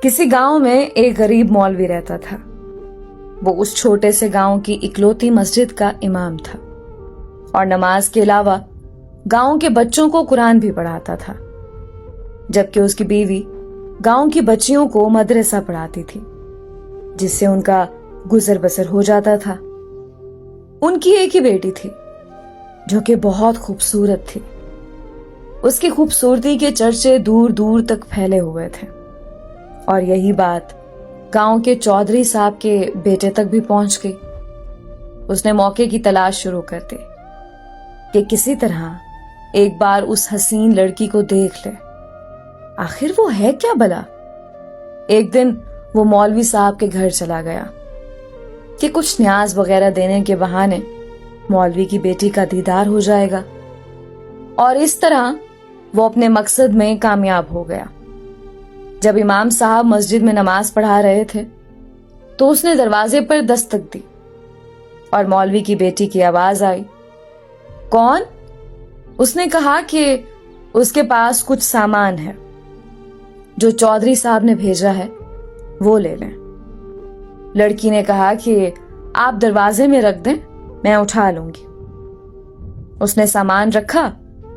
किसी गांव में एक गरीब मौलवी रहता था। वो उस छोटे से गांव की इकलौती मस्जिद का इमाम था और नमाज के अलावा गांव के बच्चों को कुरान भी पढ़ाता था, जबकि उसकी बीवी गांव की बच्चियों को मदरसा पढ़ाती थी, जिससे उनका गुजर बसर हो जाता था। उनकी एक ही बेटी थी जो कि बहुत खूबसूरत थी। उसकी खूबसूरती के चर्चे दूर दूर तक फैले हुए थे और यही बात गांव के चौधरी साहब के बेटे तक भी पहुंच गई। उसने मौके की तलाश शुरू कर दी कि किसी तरह एक बार उस हसीन लड़की को देख ले। आखिर वो है क्या भला? एक दिन वो मौलवी साहब के घर चला गया कि कुछ न्याज वगैरह देने के बहाने मौलवी की बेटी का दीदार हो जाएगा, और इस तरह वो अपने मकसद में कामयाब हो गया। जब इमाम साहब मस्जिद में नमाज पढ़ा रहे थे तो उसने दरवाजे पर दस्तक दी और मौलवी की बेटी की आवाज आई। कौन? उसने कहा कि उसके पास कुछ सामान है जो चौधरी साहब ने भेजा है, वो ले लें। लड़की ने कहा कि आप दरवाजे में रख दें, मैं उठा लूंगी। उसने सामान रखा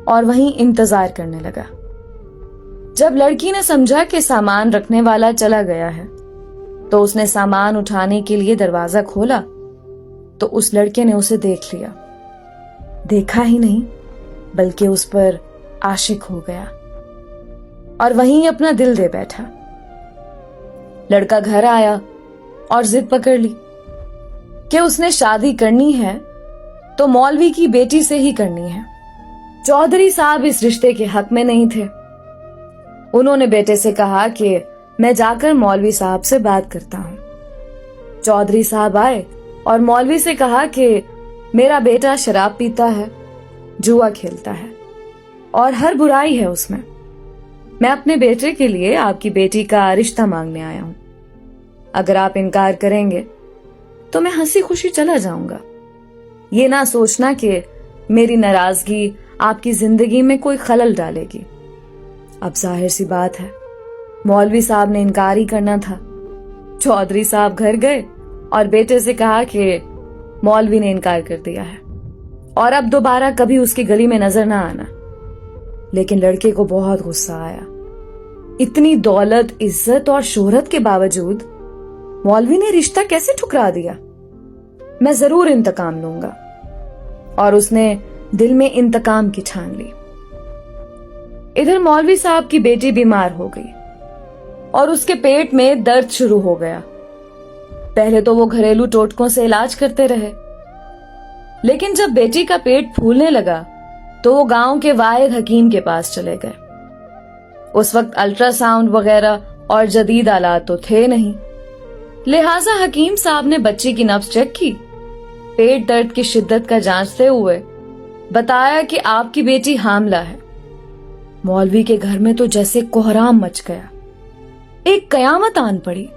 और वहीं इंतजार करने लगा। जब लड़की ने समझा कि सामान रखने वाला चला गया है तो उसने सामान उठाने के लिए दरवाजा खोला तो उस लड़के ने उसे देख लिया। देखा ही नहीं बल्कि उस पर आशिक हो गया और वहीं अपना दिल दे बैठा। लड़का घर आया और जिद पकड़ ली कि उसने शादी करनी है तो मौलवी की बेटी से ही करनी है। चौधरी साहब इस रिश्ते के हक में नहीं थे। उन्होंने बेटे से कहा कि मैं जाकर मौलवी साहब से बात करता हूं। चौधरी साहब आए और मौलवी से कहा कि मेरा बेटा शराब पीता है, जुआ खेलता है और हर बुराई है उसमें। मैं अपने बेटे के लिए आपकी बेटी का रिश्ता मांगने आया हूं। अगर आप इनकार करेंगे तो मैं हंसी खुशी चला जाऊंगा। ये ना सोचना कि मेरी नाराजगी आपकी जिंदगी में कोई खलल डालेगी। अब जाहिर सी बात है, मौलवी साहब ने इनकार ही करना था। चौधरी साहब घर गए और बेटे से कहा कि मौलवी ने इनकार कर दिया है और अब दोबारा कभी उसकी गली में नजर ना आना। लेकिन लड़के को बहुत गुस्सा आया। इतनी दौलत, इज्जत और शोहरत के बावजूद मौलवी ने रिश्ता कैसे ठुकरा दिया? मैं जरूर इंतकाम लूंगा। और उसने दिल में इंतकाम की ठान ली। इधर मौलवी साहब की बेटी बीमार हो गई और उसके पेट में दर्द शुरू हो गया। पहले तो वो घरेलू टोटकों से इलाज करते रहे, लेकिन जब बेटी का पेट फूलने लगा तो वो गांव के वाहिद हकीम के पास चले गए। उस वक्त अल्ट्रासाउंड वगैरह और जदीद आलात तो थे नहीं, लिहाजा हकीम साहब ने बच्ची की नब्ज चेक की, पेट दर्द की शिद्दत का जांचते हुए बताया कि आपकी बेटी हामला है। मौलवी के घर में तो जैसे कोहराम मच गया, एक कयामत आन पड़ी।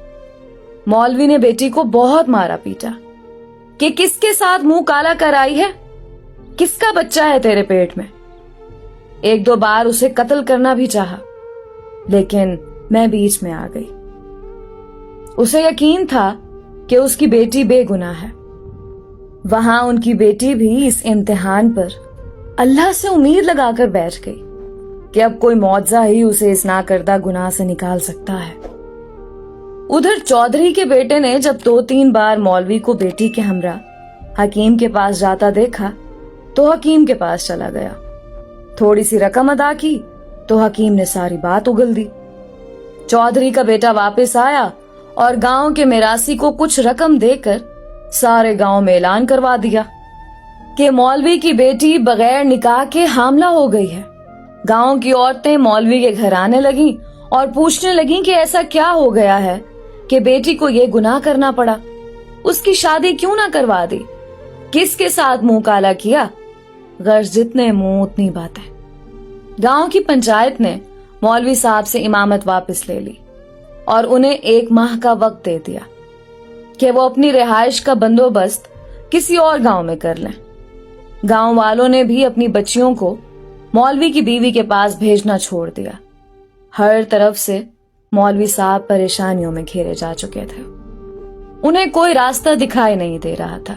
मौलवी ने बेटी को बहुत मारा पीटा कि किसके साथ मुंह काला कर आई है, किसका बच्चा है तेरे पेट में। एक दो बार उसे कत्ल करना भी चाहा, लेकिन मैं बीच में आ गई। उसे यकीन था कि उसकी बेटी बेगुनाह है। वहां उनकी बेटी भी इस इम्तिहान पर अल्लाह से उम्मीद लगाकर बैठ गई कि अब कोई मौजज़ा ही उसे इस नाकर्दा गुनाह से निकाल सकता है। उधर चौधरी के बेटे ने जब 2-3 बार मौलवी को बेटी के हमरा हकीम के पास जाता देखा तो हकीम के पास चला गया। थोड़ी सी रकम अदा की तो हकीम ने सारी बात उगल दी। चौधरी का बेटा वापस आया और गांव के मिरासी को कुछ रकम देकर सारे गांव में ऐलान करवा दिया कि मौलवी की बेटी बगैर निकाह के हामला हो गई है। गांव की औरतें मौलवी के घर आने लगीं और पूछने लगीं कि ऐसा क्या हो गया है कि बेटी को ये गुनाह करना पड़ा, उसकी शादी क्यों ना करवा दी, किसके साथ मुंह काला किया। गर्ज जितने मुंह उतनी बातें। गांव की पंचायत ने मौलवी साहब से इमामत वापस ले ली और उन्हें 1 माह का वक्त दे दिया कि वो अपनी रिहाइश का बंदोबस्त किसी और गांव में कर लें। गांव वालों ने भी अपनी बच्चियों को मौलवी की बीवी के पास भेजना छोड़ दिया। हर तरफ से मौलवी साहब परेशानियों में घेरे जा चुके थे। उन्हें कोई रास्ता दिखाई नहीं दे रहा था।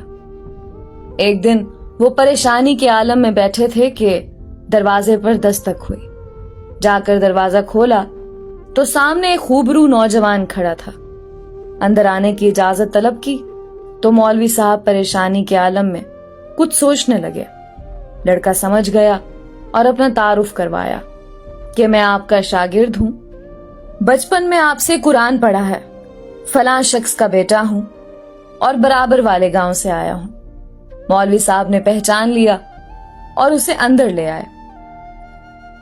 एक दिन वो परेशानी के आलम में बैठे थे कि दरवाजे पर दस्तक हुई। जाकर दरवाजा खोला तो सामने एक खूबरू नौजवान खड़ा था। अंदर आने की इजाजत तलब की तो मौलवी साहब परेशानी के आलम में कुछ सोचने लगे। लड़का समझ गया और अपना तारुफ करवाया कि मैं आपका शागिर्द हूं, बचपन में आपसे कुरान पढ़ा है, फलां शख्स का बेटा हूं और बराबर वाले गांव से आया हूं। मौलवी साहब ने पहचान लिया और उसे अंदर ले आए।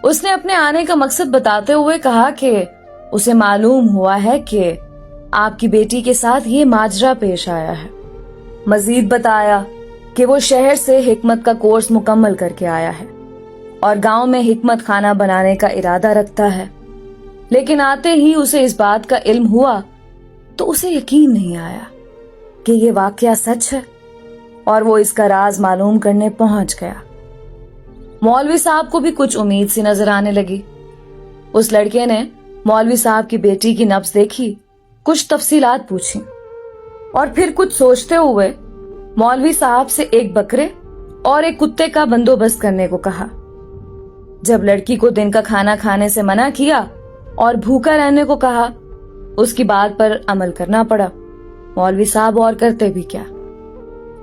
उसने अपने आने का मकसद बताते हुए कहा कि उसे मालूम हुआ है कि आपकी बेटी के साथ ये माजरा पेश आया है। मजीद बताया कि वो शहर से हिकमत का कोर्स मुकम्मल करके आया है और गांव में हिकमत खाना बनाने का इरादा रखता है, लेकिन आते ही उसे इस बात का इल्म हुआ तो उसे यकीन नहीं आया कि ये वाकया सच है और वो इसका राज मालूम करने पहुंच गया। मौलवी साहब को भी कुछ उम्मीद सी नजर आने लगी। उस लड़के ने मौलवी साहब की बेटी की नब्ज देखी, कुछ तफसीलात पूछी और फिर कुछ सोचते हुए मौलवी साहब से एक बकरे और एक कुत्ते का बंदोबस्त करने को कहा। जब लड़की को दिन का खाना खाने से मना किया और भूखा रहने को कहा, उसकी बात पर अमल करना पड़ा। मौलवी साहब और करते भी क्या,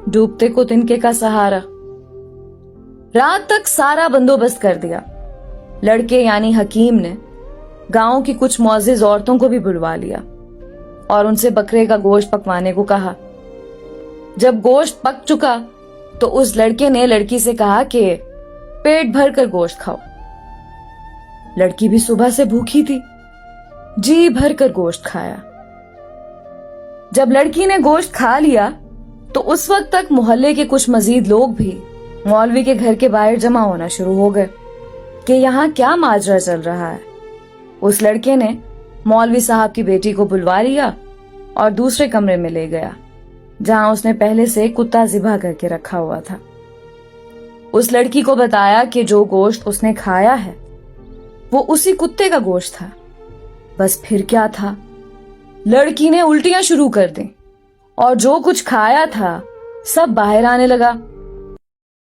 डूबते को तिनके का सहारा। रात तक सारा बंदोबस्त कर दिया। लड़के यानी हकीम ने गांव की कुछ मुअज़्ज़िज़ औरतों को भी बुलवा लिया और उनसे बकरे का गोश्त पकवाने को कहा। जब गोश्त पक चुका तो उस लड़के ने लड़की से कहा कि पेट भर कर गोश्त खाओ। लड़की भी सुबह से भूखी थी, जी भर कर गोश्त खाया। जब लड़की ने गोश्त खा लिया तो उस वक्त तक मोहल्ले के कुछ मजीद लोग भी मौलवी के घर के बाहर जमा होना शुरू हो गए कि यहाँ क्या माजरा चल रहा है। उस लड़के ने मौलवी साहब की बेटी को बुलवा लिया और दूसरे कमरे में ले गया जहां उसने पहले से कुत्ता ज़िबा करके रखा हुआ था। उस लड़की को बताया कि जो गोश्त उसने खाया है वो उसी कुत्ते का गोश्त था। बस फिर क्या था, लड़की ने उल्टियां शुरू कर दी और जो कुछ खाया था सब बाहर आने लगा।